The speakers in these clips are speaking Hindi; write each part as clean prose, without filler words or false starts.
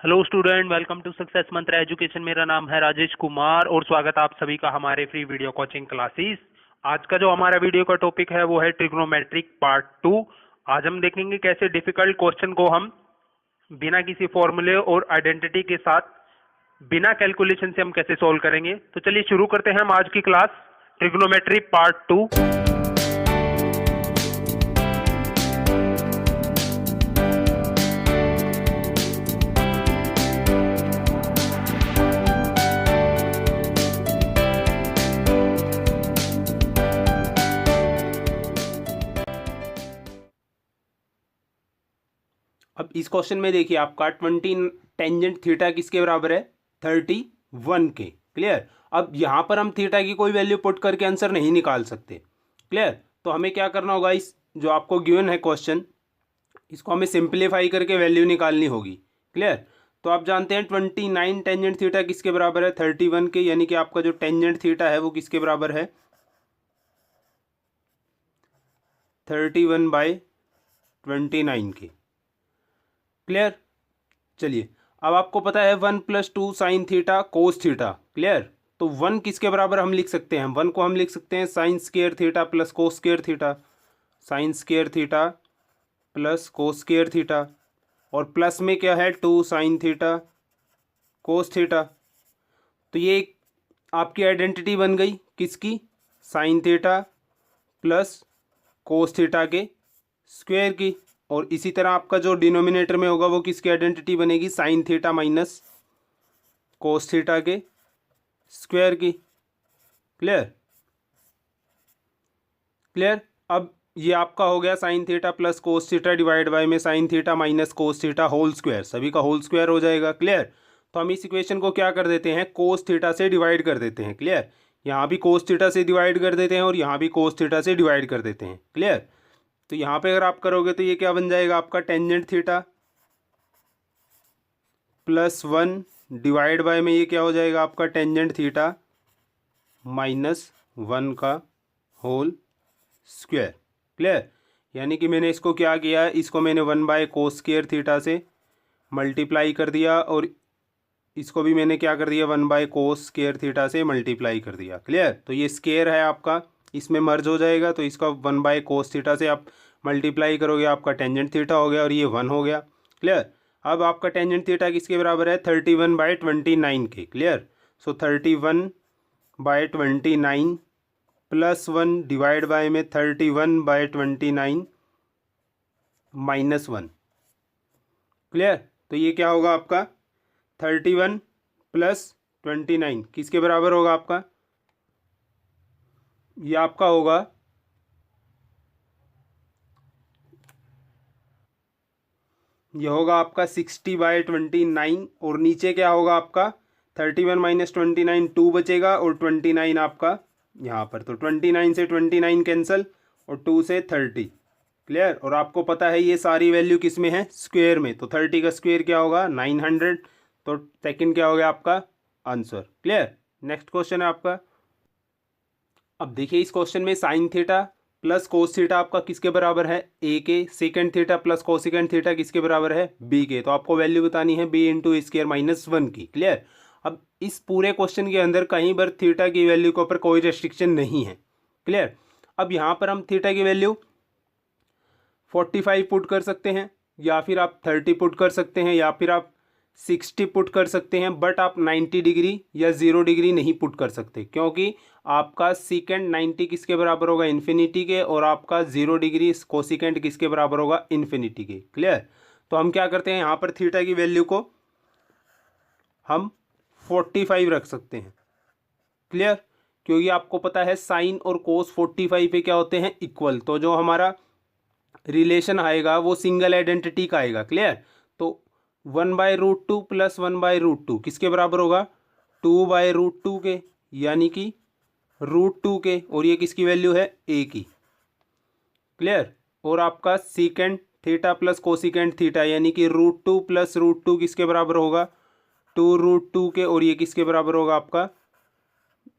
Hello student, welcome to Success Mantra Education. मेरा नाम है राजेश कुमार और स्वागत आप सभी का हमारे फ्री वीडियो कोचिंग क्लासेस। आज का जो हमारा वीडियो का टॉपिक है वो है ट्रिग्नोमेट्रिक पार्ट 2। आज हम देखेंगे कैसे डिफिकल्ट क्वेश्चन को हम बिना किसी फॉर्मूले और आइडेंटिटी के साथ बिना कैलकुलेशन से हम कैसे सोल्व करेंगे। तो चलिए शुरू करते हैं हम आज की क्लास ट्रिग्नोमेट्री पार्ट 2। अब इस क्वेश्चन में देखिए आपका 20 टेंजेंट थीटा किसके बराबर है 31 के। क्लियर। अब यहां पर हम थीटा की कोई वैल्यू पुट करके आंसर नहीं निकाल सकते। क्लियर। तो हमें क्या करना होगा, इस जो आपको गिवन है क्वेश्चन इसको हमें सिंप्लीफाई करके वैल्यू निकालनी होगी। क्लियर। तो आप जानते हैं 29 टेंजेंट थीटा किसके बराबर है 31 के, यानी कि आपका जो टेंजेंट थीटा है वो किसके बराबर है 31/29 के। क्लियर। चलिए अब आपको पता है 1 + 2 sine theta cos theta. Clear. तो 1 किसके बराबर हम लिख सकते हैं, 1 को हम लिख सकते हैं साइन स्क्वायर थीटा प्लस कोस square theta, sine square theta plus कोस स्क्वायर थीटा, और प्लस में क्या है 2 साइन थीटा कोस थीटा। तो ये एक आपकी आइडेंटिटी बन गई किसकी, sign theta plus cos theta के स्क्वायर की। और इसी तरह आपका जो डिनोमिनेटर में होगा वो किसकी आइडेंटिटी बनेगी, sine theta minus cos theta के स्क्वायर की। क्लियर। क्लियर। अब ये आपका हो गया sine theta plus cos theta divide by में sine theta minus cos theta whole square, सभी का होल स्क्वायर हो जाएगा। क्लियर। तो हम इस इक्वेशन को क्या कर देते हैं, कोस थीटा से डिवाइड कर देते हैं। क्लियर। यहाँ भी कोस थीटा से डिवाइड कर देते हैं और यहाँ भी कोस थीटा से डिवाइड कर देते हैं। क्लियर। तो यहाँ पे अगर आप करोगे तो ये क्या बन जाएगा आपका टेंजेंट थीटा +1 डिवाइड बाय में ये क्या हो जाएगा आपका टेंजेंट थीटा -1 का होल स्क्वायर। क्लियर। यानी कि मैंने इसको क्या किया, इसको मैंने 1/कोस स्क्वायर थीटा से मल्टीप्लाई कर दिया और इसको भी मैंने क्या कर दिया 1/कोस स्क्वायर थीटा से मल्टीप्लाई कर दिया। क्लियर। तो ये स्क्वायर है आपका, इसमें मर्ज हो जाएगा, तो इसका 1/कोस थीटा से आप मल्टीप्लाई करोगे, आपका टेंजेंट थीटा हो गया और ये 1 हो गया। क्लियर। अब आपका टेंजेंट थीटा किसके बराबर है 31/29 के। क्लियर। सो 31/29 +1 डिवाइड बाय में 31/29 -1। क्लियर। तो ये क्या होगा आपका 31 + 29 किसके बराबर होगा आपका, ये आपका होगा ये होगा आपका 60/29 और नीचे क्या होगा आपका 31 - 29 2 बचेगा और 29 आपका यहाँ पर, तो 29 से 29 कैंसिल और 2 से 30। क्लियर। और आपको पता है ये सारी वैल्यू किस में है स्क्वायर में, तो 30 का स्क्वायर क्या होगा 900, तो सेकंड क्या हो गया आपका आंसर। क्लियर। नेक्स्ट क्वेश्चन है आपका। अब देखिए इस क्वेश्चन में sine theta plus cos theta आपका किसके बराबर है ए के, second theta plus cosecant theta किसके बराबर है बी के। तो आपको वैल्यू बतानी है बी इंटू स्क्वायर -1 की। क्लियर। अब इस पूरे क्वेश्चन के अंदर कहीं पर थीटा की वैल्यू के ऊपर कोई रेस्ट्रिक्शन नहीं है। क्लियर। अब यहाँ पर हम थीटा की वैल्यू 45 पुट कर सकते हैं, या फिर आप 30 पुट कर सकते हैं, या फिर आप 60 पुट कर सकते हैं, बट आप 90 डिग्री या 0 डिग्री नहीं पुट कर सकते, क्योंकि आपका सीकेंड 90 किसके बराबर होगा इन्फिनिटी के, और आपका 0 डिग्री कोसिकेंड किसके बराबर होगा इन्फिनिटी के। क्लियर। तो हम क्या करते हैं यहाँ पर थीटा की वैल्यू को हम 45 रख सकते हैं। क्लियर। क्योंकि आपको पता है साइन और कोस 45 पे क्या होते हैं इक्वल, तो जो हमारा रिलेशन आएगा वो सिंगल आइडेंटिटी का आएगा। क्लियर। तो 1/√2 + 1/√2 किसके बराबर होगा 2/√2 के, यानी कि √2 के, और ये किसकी वैल्यू है ए की। क्लियर। और आपका secant theta plus cosecant theta यानी कि √2 + √2 किसके बराबर होगा 2√2 के, और ये किसके बराबर होगा आपका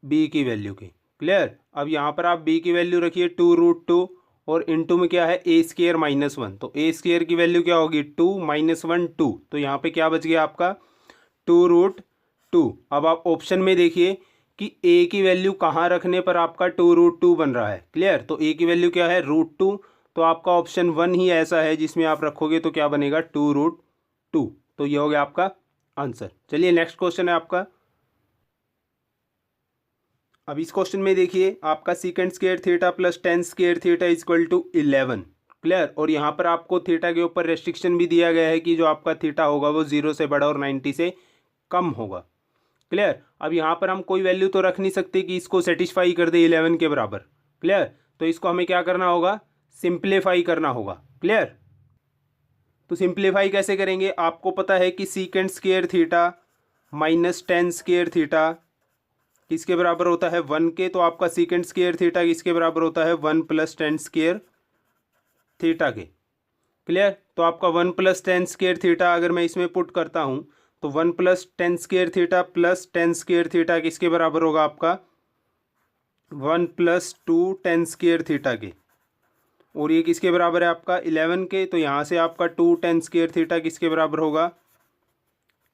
बी की वैल्यू के। क्लियर। अब यहाँ पर आप बी की वैल्यू रखिए 2√2 और इनटू में क्या है ए स्क्वायर माइनस 1, तो ए स्क्वायर की वैल्यू क्या होगी 2 माइनस 1 2, तो यहाँ पे क्या बच गया आपका 2√2। अब आप ऑप्शन में देखिए कि ए की वैल्यू कहाँ रखने पर आपका 2√2 बन रहा है। क्लियर, तो ए की वैल्यू क्या है √2, तो आपका ऑप्शन 1 ही ऐसा है जिसमें आप रखोगे तो क्या बनेगा 2√2, तो ये हो गया आपका आंसर। चलिए नेक्स्ट क्वेश्चन है आपका। अब इस क्वेश्चन में देखिए आपका secant square theta plus tan square theta equal to 11। Clear, और यहाँ पर आपको थीटा के ऊपर रेस्ट्रिक्शन भी दिया गया है कि जो आपका थीटा होगा वो 0 से बड़ा और 90 से कम होगा। क्लियर, अब यहाँ पर हम कोई वैल्यू तो रख नहीं सकते कि इसको सेटिस्फाई कर दे 11 के बराबर। क्लियर, तो इसको हमें क्या करना होगा सिंप्लीफाई करना होगा। क्लियर, तो सिंप्लीफाई कैसे करेंगे, आपको पता है कि सीकेंड square theta minus ten square theta किसके बराबर होता है 1 के, तो आपका सीकेंड स्क्वायर थीटा किसके बराबर होता है 1 प्लस टेन स्क्वायर थीटा के। क्लियर, तो आपका 1 प्लस टेन स्क्वायर थीटा अगर मैं इसमें पुट करता हूँ तो 1 plus tan square theta plus tan square theta किसके बराबर होगा आपका 1 प्लस 2 टेन स्क्वायर थीटा के, और ये किसके बराबर है आपका 11 के, तो यहाँ से आपका 2 टेन स्क्वायर थीटा किसके बराबर होगा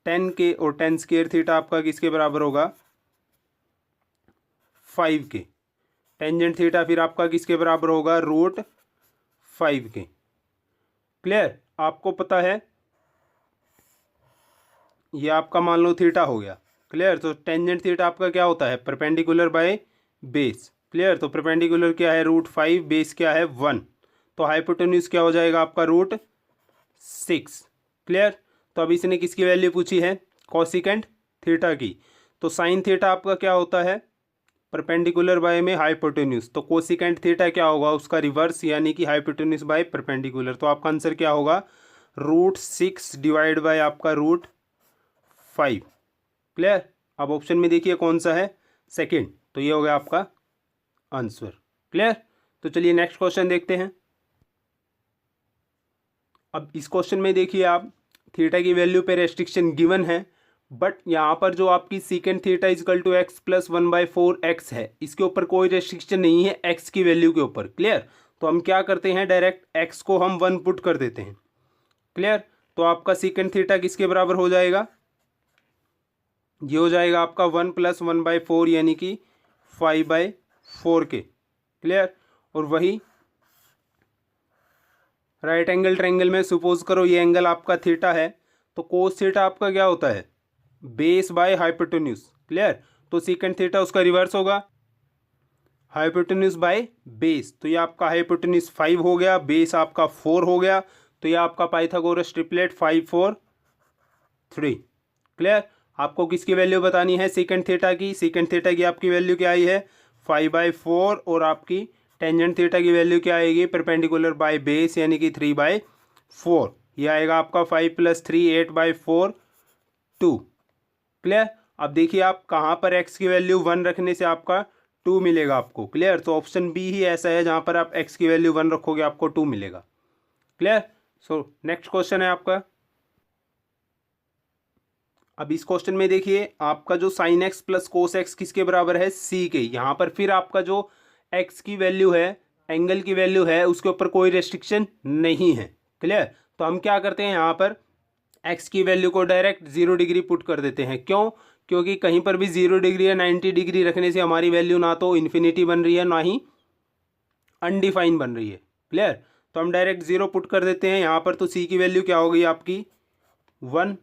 10 के, और टेन स्क्वायर थीटा आपका किसके बराबर होगा 5 के। टेंजेंट थीटा फिर आपका किसके बराबर होगा √5 के। क्लियर, आपको पता है ये आपका मान लो थीटा हो गया। क्लियर, तो टेंजेंट थीटा आपका क्या होता है परपेंडिकुलर बाय बेस। क्लियर, तो परपेंडिकुलर क्या है √5, बेस क्या है 1, तो हाइपोटेन्यूज क्या हो जाएगा आपका √6। क्लियर, तो अब इसने किसकी वैल्यू पूछी है कोसिकेंट थीटा की, तो साइन थीटा आपका क्या होता है परपेंडिकुलर बाय में हाइपोटेन्यूज, तो कोसिकेंट थीटा क्या होगा उसका रिवर्स यानी कि हाइपोटेन्यूज बाय परपेंडिकुलर, तो आपका आंसर क्या होगा √6 डिवाइड बाय आपका √5। क्लियर, अब ऑप्शन में देखिए कौन सा है सेकंड, तो ये हो गया आपका आंसर। क्लियर, तो चलिए नेक्स्ट क्वेश्चन देखते हैं। अब इस क्वेश्चन में देखिए आप थीटा की वैल्यू पे रेस्ट्रिक्शन गिवन है, बट यहाँ पर जो आपकी secant theta equal to x plus 1/4 x है इसके ऊपर कोई रेस्ट्रिक्शन नहीं है एक्स की वैल्यू के ऊपर। क्लियर, तो हम क्या करते हैं डायरेक्ट एक्स को हम 1 पुट कर देते हैं। क्लियर, तो आपका सीकेंड थीटा किसके बराबर हो जाएगा ये हो जाएगा आपका 1 प्लस 1/4 यानी कि 5/4 के। क्लियर, और वही राइट एंगल ट्रायंगल में सपोज करो ये एंगल आपका थीटा है, तो कोस थीटा आपका क्या होता है बेस बाय हाइपोटेन्यूज। क्लियर, तो सीकेंड थीटा उसका रिवर्स होगा हाइपोटेन्यूज बाय बेस, तो ये आपका हाइपोटेन्यूज 5 हो गया, बेस आपका 4 हो गया, तो ये आपका पाइथागोरस ट्रिपलेट 5 4 3। क्लियर, आपको किसकी वैल्यू बतानी है सीकेंड थीटा की, सीकेंड थीटा की आपकी वैल्यू क्या आई है 5/4, और आपकी टेंजेंट थीटा की वैल्यू क्या आएगी परपेंडिकुलर बाय बेस यानी कि 3/4, ये आएगा आपका 5 + 3 8/4 2। क्लियर, अब देखिए आप कहाँ पर x की वैल्यू 1 रखने से आपका 2 मिलेगा आपको। क्लियर, तो ऑप्शन बी ही ऐसा है जहाँ पर आप x की वैल्यू 1 रखोगे आपको 2 मिलेगा। क्लियर, सो नेक्स्ट क्वेश्चन है आपका। अब इस क्वेश्चन में देखिए आपका जो sine x plus cos x किसके बराबर है सी के, यहाँ पर फिर आपका जो एक्स की वैल्यू है एंगल की वैल्यू है उसके ऊपर कोई रेस्ट्रिक्शन नहीं है। क्लियर, तो हम क्या करते हैं यहाँ पर एक्स की वैल्यू को डायरेक्ट 0 डिग्री पुट कर देते हैं। क्यों, क्योंकि कहीं पर भी 0 डिग्री या 90 डिग्री रखने से हमारी वैल्यू ना तो इन्फिनिटी बन रही है ना ही अनडिफाइन बन रही है। क्लियर, तो हम डायरेक्ट 0 पुट कर देते हैं यहाँ पर, तो सी की वैल्यू क्या हो गई आपकी 1।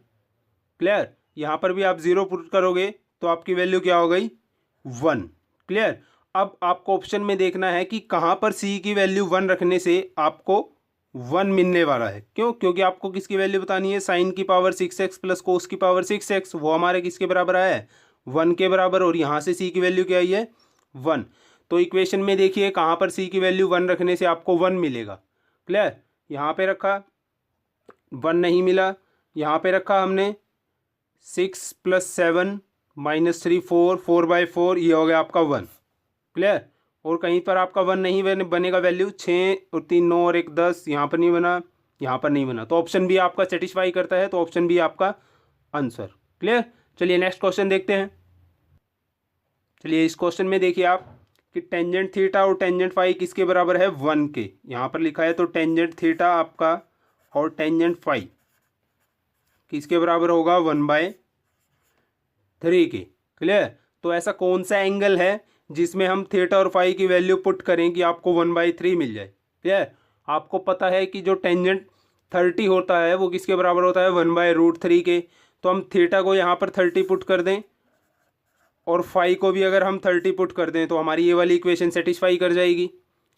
क्लियर, यहाँ पर भी आप 0 पुट करोगे तो आपकी वैल्यू क्या हो गई 1। क्लियर, अब आपको ऑप्शन में देखना है कि कहाँ पर सी की वैल्यू 1 रखने से आपको 1 मिलने वाला है। क्यों, क्योंकि आपको किसकी वैल्यू बतानी है साइन की पावर 6x प्लस कोस की पावर 6x, वो हमारे किसके बराबर आया है 1 के बराबर, और यहाँ से सी की वैल्यू क्या आई है 1। तो इक्वेशन में देखिए कहाँ पर सी की वैल्यू 1 रखने से आपको 1 मिलेगा। क्लियर, यहाँ पे रखा 1 नहीं मिला, यहाँ पे रखा हमने 6 + 7 - 3 4 4/4, ये हो गया आपका 1। क्लियर, और कहीं पर आपका 1 नहीं बनेगा वैल्यू 6 और 3 9 और 1 10, यहाँ पर नहीं बना यहाँ पर नहीं बना, तो ऑप्शन बी आपका सेटिस्फाई करता है, तो ऑप्शन बी आपका आंसर। क्लियर, चलिए नेक्स्ट क्वेश्चन देखते हैं। चलिए इस क्वेश्चन में देखिए आप कि टेंजेंट थीटा और टेंजेंट फाई किसके बराबर है 1 के। यहाँ पर लिखा है तो टेंजेंट थीटा आपका और टेंजेंट फाई किसके बराबर होगा 1/3 के। क्लियर। तो ऐसा कौन सा एंगल है जिसमें हम थीटा और फाई की वैल्यू पुट करें कि आपको 1/3 मिल जाए। क्लियर। आपको पता है कि जो टेंजेंट 30 होता है वो किसके बराबर होता है 1/√3 के। तो हम थीटा को यहाँ पर 30 पुट कर दें और फाई को भी अगर हम 30 पुट कर दें तो हमारी ये वाली इक्वेशन सेटिस्फाई कर जाएगी।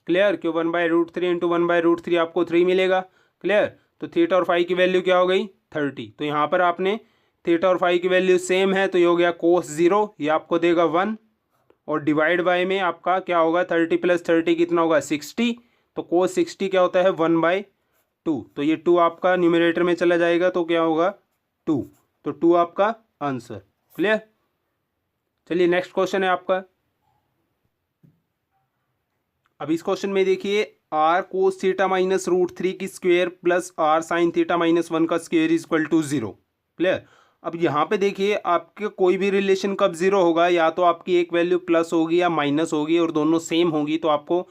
क्लियर। क्यों 1/√3 इंटू 1/√3 आपको 3 मिलेगा। क्लियर। तो थीटा और फाई की वैल्यू क्या हो गई 30। तो यहाँ पर आपने थीटा और फाई की वैल्यू सेम है तो ये हो गया cos 0, ये आपको देगा 1 और डिवाइड बाय में आपका क्या होगा 30 + 30 कितना होगा 60। तो cos 60 क्या होता है 1/2। तो ये 2 आपका न्यूमरेटर में चला जाएगा तो क्या होगा 2। तो 2 आपका आंसर। क्लियर। चलिए नेक्स्ट क्वेश्चन है आपका। अब इस क्वेश्चन में देखिए r cos थीटा -√3 की square plus r sin theta -1 का स्क्वायर इक्वल टू 0। क्लियर। अब यहाँ पे देखिए आपके कोई भी रिलेशन कब जीरो होगा, या तो आपकी एक वैल्यू प्लस होगी या माइनस होगी और दोनों सेम होगी तो आपको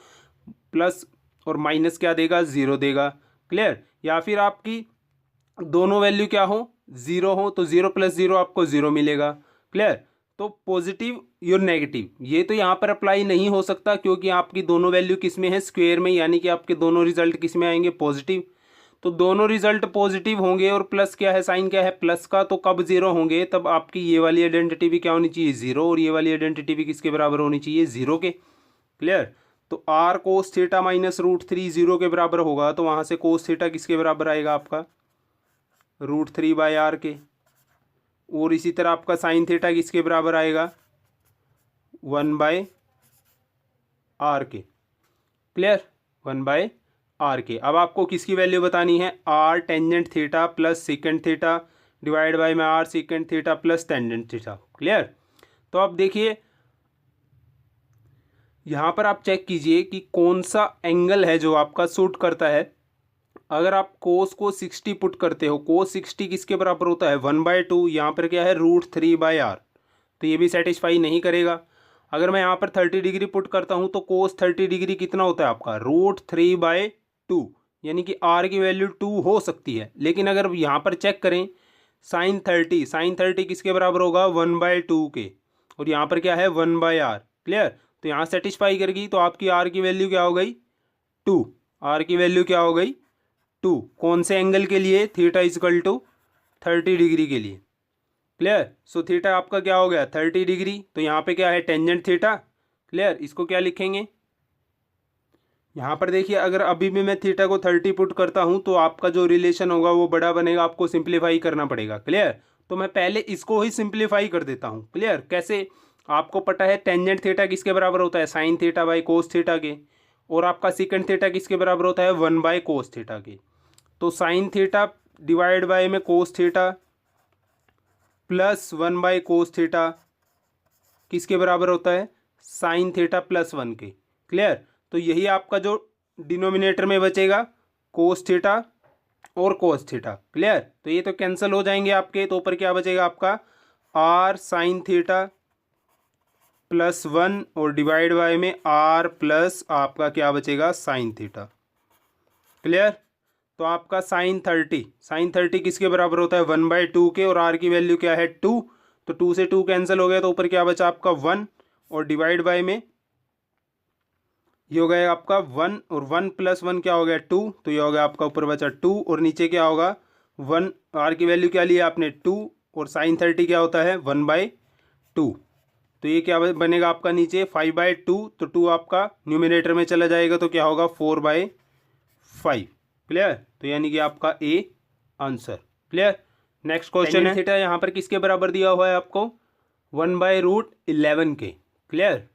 प्लस और माइनस क्या देगा 0 देगा। क्लियर। या फिर आपकी दोनों वैल्यू क्या हो 0 हो तो 0 + 0 आपको 0 मिलेगा। क्लियर। तो पॉजिटिव या नेगेटिव ये तो यहाँ पर अप्लाई नहीं हो सकता क्योंकि आपकी दोनों वैल्यू किस में है स्क्वायर में, यानी कि आपके दोनों रिजल्ट किस में आएंगे पॉजिटिव। तो दोनों रिजल्ट पॉजिटिव होंगे और प्लस क्या है साइन क्या है प्लस का, तो कब 0 होंगे तब आपकी ये वाली आइडेंटिटी भी क्या होनी चाहिए 0 और ये वाली आइडेंटिटी भी किसके बराबर होनी चाहिए 0 के। क्लियर। तो r cos थीटा -√3 0 के बराबर होगा तो वहाँ से cos थीटा किसके बराबर आएगा आपका √3/r के। और इसी तरह आपका साइन थीटा किसके बराबर आएगा 1/r के। क्लियर 1/r के। अब आपको किसकी वैल्यू बतानी है r tangent theta plus second theta divide by में r second theta plus tangent theta. Clear. तो अब देखिए यहाँ पर आप चेक कीजिए कि कौन सा एंगल है जो आपका सूट करता है। अगर आप कोस को 60 पुट करते हो, कोस 60 किसके बराबर होता है 1/2, यहाँ पर क्या है √3/r, तो ये भी सेटिस्फाई नहीं करेगा। अगर मैं यहाँ पर 30 डिग्री पुट करता हूँ तो कोस 30 डिग्री कितना होता है आपका √3/2, यानी कि r की वैल्यू 2 हो सकती है। लेकिन अगर यहाँ पर चेक करें साइन 30 किसके बराबर होगा 1/2 के और यहाँ पर क्या है 1/r। क्लियर। तो यहाँ सेटिस्फाई करेगी तो आपकी r की वैल्यू क्या हो गई 2। r की वैल्यू क्या हो गई 2। कौन से एंगल के लिए थीटा इक्वल टू 30 डिग्री के लिए। क्लियर। सो थीटा आपका क्या हो गया 30 डिग्री। तो यहाँ पे क्या है टेंजेंट थीटा। क्लियर। इसको क्या लिखेंगे यहाँ पर देखिए अगर अभी भी मैं थीटा को 30 पुट करता हूँ तो आपका जो रिलेशन होगा वो बड़ा बनेगा, आपको सिंप्लीफाई करना पड़ेगा। क्लियर। तो मैं पहले इसको ही सिंप्लीफाई कर देता हूँ। क्लियर। कैसे, आपको पता है टेंजेंट थीटा किसके बराबर होता है sine theta by cos theta के, और आपका सेकेंड थीटा किसके बराबर होता है 1/cos थीटा के। तो साइन थीटा डिवाइड बाय में cos theta plus 1/cos theta किसके बराबर होता है साइन थीटा प्लस 1 के। क्लियर। तो यही आपका जो डिनोमिनेटर में बचेगा कोस थीटा और कोस थीटा। क्लियर। तो ये तो कैंसिल हो जाएंगे आपके, तो ऊपर क्या बचेगा आपका r साइन थीटा प्लस 1 और डिवाइड बाय में r प्लस आपका क्या बचेगा साइन थीटा। क्लियर। तो आपका साइन 30 किसके बराबर होता है 1/2 के और r की वैल्यू क्या है 2, तो 2 से 2 कैंसिल हो गया तो ऊपर क्या बचा आपका 1 और डिवाइड बाय में ये हो गया आपका 1 और 1 + 1 क्या हो गया 2, तो ये हो गया आपका ऊपर बचा 2 और नीचे क्या होगा 1। r की वैल्यू क्या लिया आपने 2 और साइन 30 क्या होता है 1/2, तो ये क्या बनेगा आपका नीचे 5/2, तो 2 आपका न्यूमिनेटर में चला जाएगा तो क्या होगा 4/5। क्लियर। तो यानी कि आपका A answer. Clear. Next question है थीटा यहाँ पर किसके बराबर दिया हुआ है आपको 1/√11 के। क्लियर।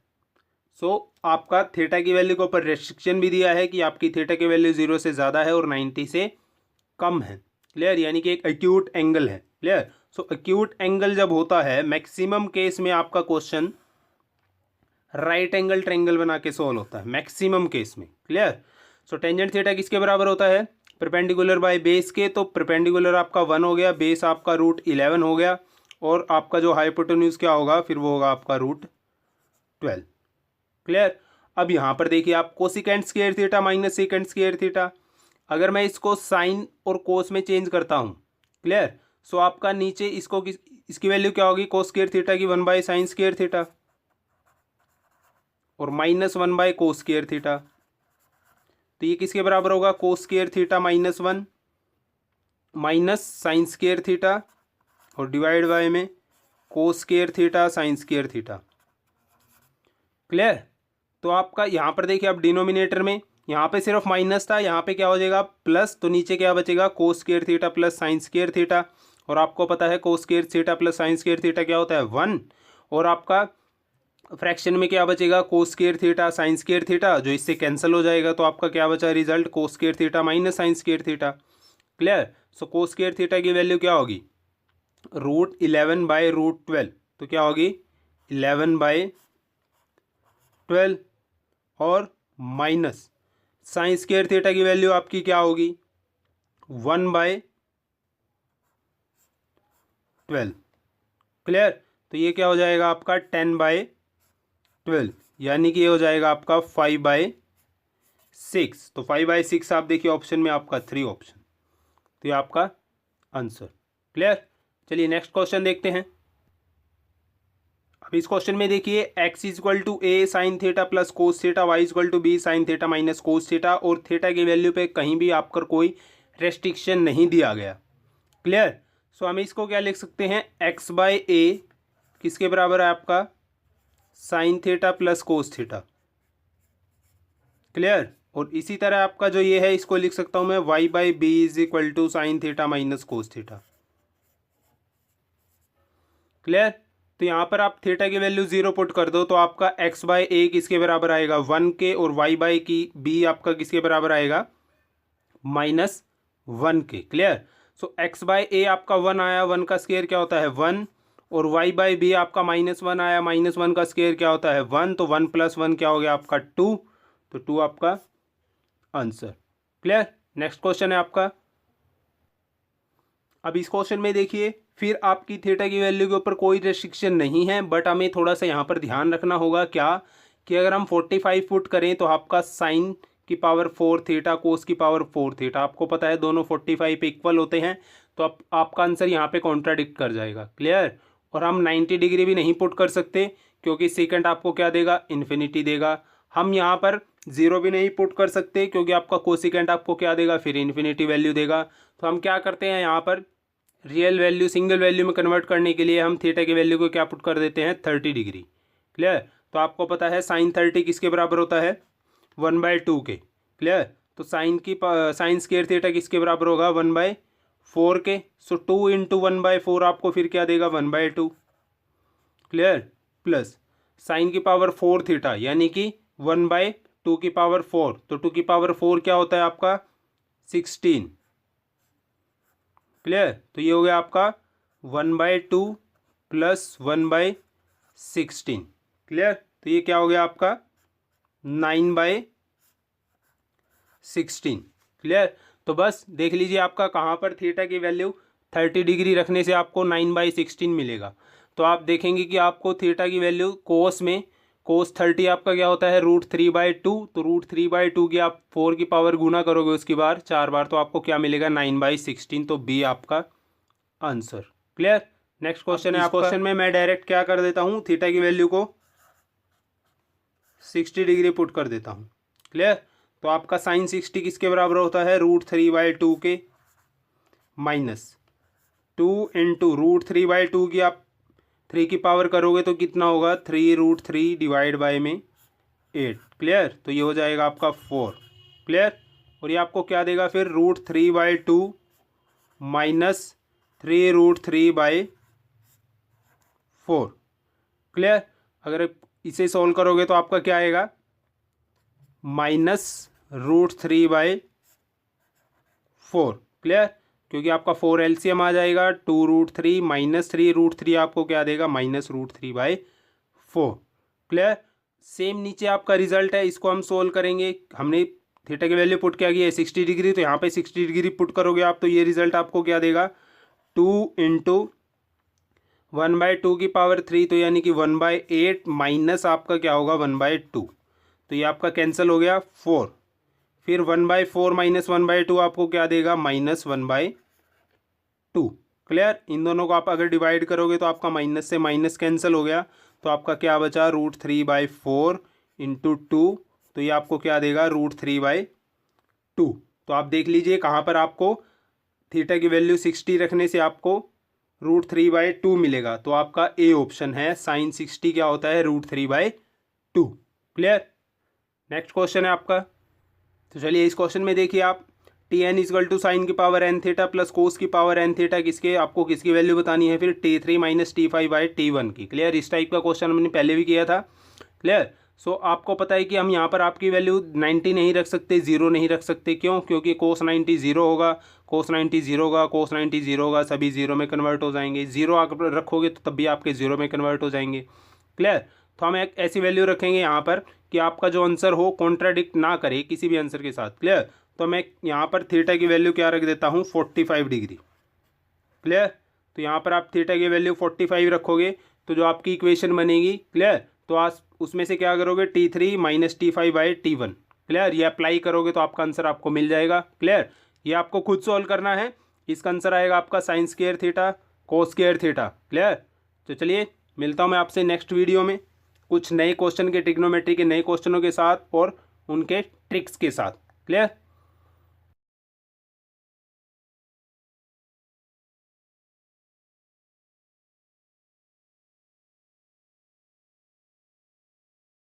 सो आपका थीटा की वैल्यू के ऊपर रेस्ट्रिक्शन भी दिया है कि आपकी थीटा की वैल्यू 0 से ज़्यादा है और 90 से कम है। क्लियर। यानी कि एक एक्यूट एंगल है। क्लियर। सो एक्यूट एंगल जब होता है मैक्सिमम केस में आपका क्वेश्चन राइट एंगल ट्रायंगल बना के सोल्व होता है मैक्सिमम केस में। क्लियर। सो टेंजेंट थीटा किसके बराबर होता है परपेंडिकुलर बाय बेस के, तो परपेंडिकुलर आपका 1 हो गया, बेस आपका √11 हो गया और आपका जो हाइपोटेन्यूज क्या होगा फिर वो होगा आपका √12। क्लियर। अब यहाँ पर देखिए आप cosecant square theta minus second square theta, अगर मैं इसको साइन और कोस में चेंज करता हूँ, क्लियर, सो आपका नीचे इसको इसकी वैल्यू क्या होगी, कोस स्क्वायर थीटा की 1/sin स्क्वायर थीटा और -1 कोस स्क्वायर थीटा। तो ये किसके बराबर होगा, कोस square theta -1 minus sine square theta और डिवाइड बाय में कोस square theta sine square theta. Clear. तो आपका यहाँ पर देखिए आप डिनोमिनेटर में यहाँ पे सिर्फ माइनस था, यहाँ पे क्या हो जाएगा प्लस, तो नीचे क्या बचेगा cos square theta plus sign square theta. और आपको पता है कोस square theta plus sign square theta क्या होता है 1। और आपका फ्रैक्शन में क्या बचेगा cos square theta sine square theta, जो इससे कैंसिल हो जाएगा। तो आपका क्या बचा result, cos square theta minus sine square theta. Clear. So cos square theta की वैल्यू क्या होगी, √11/√12। तो क्या होगी 11/12 और माइनस साइन स्क्वायर थीटा की वैल्यू आपकी क्या होगी 1/12। क्लियर। तो ये क्या हो जाएगा आपका 10/12, यानी कि ये हो जाएगा आपका 5/6। तो 5/6 आप देखिए ऑप्शन में आपका 3 ऑप्शन, तो ये आपका आंसर। क्लियर। चलिए नेक्स्ट क्वेश्चन देखते हैं। अब इस क्वेश्चन में देखिए x = a sign theta plus cos theta, y = b sign theta minus cos theta, और थीटा की वैल्यू पे कहीं भी आपका कोई रेस्ट्रिक्शन नहीं दिया गया। क्लियर। सो हम इसको क्या लिख सकते हैं, x/a किसके बराबर है आपका sign theta plus cos theta. Clear. और इसी तरह आपका जो ये है इसको लिख सकता हूं मैं y/b = sign theta minus cos theta. Clear. तो यहाँ पर आप थीटा की वैल्यू 0 पुट कर दो तो आपका x/a किसके बराबर आएगा 1 के, और y/b आपका किसके बराबर आएगा -1 के। क्लियर। सो x/a आपका 1 आया, 1 का स्क्वायर क्या होता है 1, और y/b आपका -1 आया, -1 का स्क्वायर क्या होता है 1, तो 1 + 1 क्या हो गया आपका 2, तो 2 आपका आंसर। क्लियर। नेक्स्ट क्वेश्चन है आपका। अब इस क्वेश्चन में देखिए फिर आपकी थीटा की वैल्यू के ऊपर कोई रेस्ट्रिक्शन नहीं है, बट हमें थोड़ा सा यहाँ पर ध्यान रखना होगा क्या कि अगर हम 45 पुट करें तो आपका साइन की पावर 4 थीटा कोस की पावर 4 थीटा, आपको पता है दोनों 45 इक्वल होते हैं, तो आपका आंसर यहाँ पे कॉन्ट्राडिक्ट कर जाएगा। क्लियर। और हम 90 डिग्री भी नहीं पुट कर सकते क्योंकि सेकंड आपको क्या देगा इन्फिनिटी देगा। हम यहाँ पर 0 भी नहीं पुट कर सकते क्योंकि आपका कोसिकेंट आपको क्या देगा फिर इन्फिनिटी वैल्यू देगा। तो हम क्या करते हैं यहाँ पर रियल वैल्यू सिंगल वैल्यू में कन्वर्ट करने के लिए हम थीटा की वैल्यू को क्या पुट कर देते हैं 30 डिग्री। क्लियर। तो आपको पता है साइन 30 किसके बराबर होता है 1/2 के। क्लियर। तो साइन स्क्वायर थीटा किसके बराबर होगा 1/4 के। सो 2 × 1/4 आपको फिर क्या देगा 1/2। क्लियर। प्लस साइन की पावर 4 थीटा यानी कि 1/2 की पावर 4, तो 2 की पावर 4 क्या होता है आपका 16। क्लियर। तो ये हो गया आपका 1/2 + 1/16। क्लियर। तो ये क्या हो गया आपका 9/16। क्लियर। तो बस देख लीजिए आपका कहाँ पर थीटा की वैल्यू 30 डिग्री रखने से आपको 9/16 मिलेगा। तो आप देखेंगे कि आपको थीटा की वैल्यू कोस में कोस 30 आपका क्या होता है √3/2, तो √3/2 की आप 4 की पावर गुना करोगे उसकी बार 4 बार, तो आपको क्या मिलेगा 9/16, तो बी आपका आंसर। क्लियर। नेक्स्ट क्वेश्चन है आपका। क्वेश्चन में मैं डायरेक्ट क्या कर देता हूँ थीटा की वैल्यू को 60 डिग्री पुट कर देता हूँ। क्लियर। तो आपका साइन 60 किसके बराबर होता है √3/2 के, माइनस 2 × √3/2 की आप 3 की पावर करोगे तो कितना होगा 3√3 डिवाइड बाय में 8। क्लियर। तो ये हो जाएगा आपका 4। क्लियर। और ये आपको क्या देगा फिर √3/2 माइनस 3√3/4। क्लियर। अगर इसे सॉल्व करोगे तो आपका क्या आएगा -√3/4। क्लियर। क्योंकि आपका 4 एलसीएम आ जाएगा 2√3 माइनस 3√3 आपको क्या देगा -√3/4। क्लियर। सेम नीचे आपका रिजल्ट है, इसको हम सोल्व करेंगे। हमने थीटा की वैल्यू पुट क्या की है 60 डिग्री, तो यहाँ पे 60 डिग्री पुट करोगे आप तो ये रिजल्ट आपको क्या देगा 2 × 1/2 की पावर 3 तो यानी कि 1/8 माइनस आपका क्या होगा 1/2, तो ये आपका कैंसिल हो गया 4। फिर 1/4 माइनस 1/2 आपको क्या देगा -1/2। क्लियर। इन दोनों को आप अगर डिवाइड करोगे तो आपका माइनस से माइनस कैंसिल हो गया, तो आपका क्या बचा √3/4 इंटू 2, तो ये आपको क्या देगा √3/2। तो आप देख लीजिए कहाँ पर आपको थीटा की वैल्यू 60 रखने से आपको √3/2 मिलेगा, तो आपका ए ऑप्शन है sin 60 क्या होता है √3/2। क्लियर। नेक्स्ट क्वेश्चन है आपका, तो चलिए इस क्वेश्चन में देखिए आप tn इजकल टू साइन की पावर n थीटा प्लस कोस की पावर n थीटा किसके आपको किसकी वैल्यू बतानी है, फिर t3 माइनस t5/t1 की। क्लियर। इस टाइप का क्वेश्चन हमने पहले भी किया था। क्लियर। सो आपको पता है कि हम यहाँ पर आपकी वैल्यू 90 नहीं रख सकते, 0 नहीं रख सकते। क्यों? क्योंकि कोस 90 0 होगा, कोस 90 0 होगा, कोस 90 0 होगा, सभी 0 में कन्वर्ट हो जाएंगे। 0 आप रखोगे तो तब भी आपके 0 में कन्वर्ट हो जाएंगे। क्लियर। तो हम एक ऐसी वैल्यू रखेंगे यहाँ पर कि आपका जो आंसर हो कॉन्ट्राडिक्ट ना करे किसी भी आंसर के साथ। क्लियर। तो मैं यहाँ पर थीटा की वैल्यू क्या रख देता हूँ 45 डिग्री। क्लियर। तो यहाँ पर आप थीटा की वैल्यू 45 रखोगे तो जो आपकी इक्वेशन बनेगी, क्लियर, तो आज उसमें से क्या करोगे t3 माइनस t5/t1। क्लियर। ये अप्लाई करोगे तो आपका आंसर आपको मिल जाएगा। क्लियर। ये आपको खुद सॉल्व करना है। इसका आंसर आएगा आपका sin square theta cos square theta. Clear. तो चलिए मिलता हूँ मैं आपसे नेक्स्ट वीडियो में कुछ नए क्वेश्चन के, ट्रिग्नोमेट्री के नए क्वेश्चनों के साथ और उनके ट्रिक्स के साथ। क्लियर।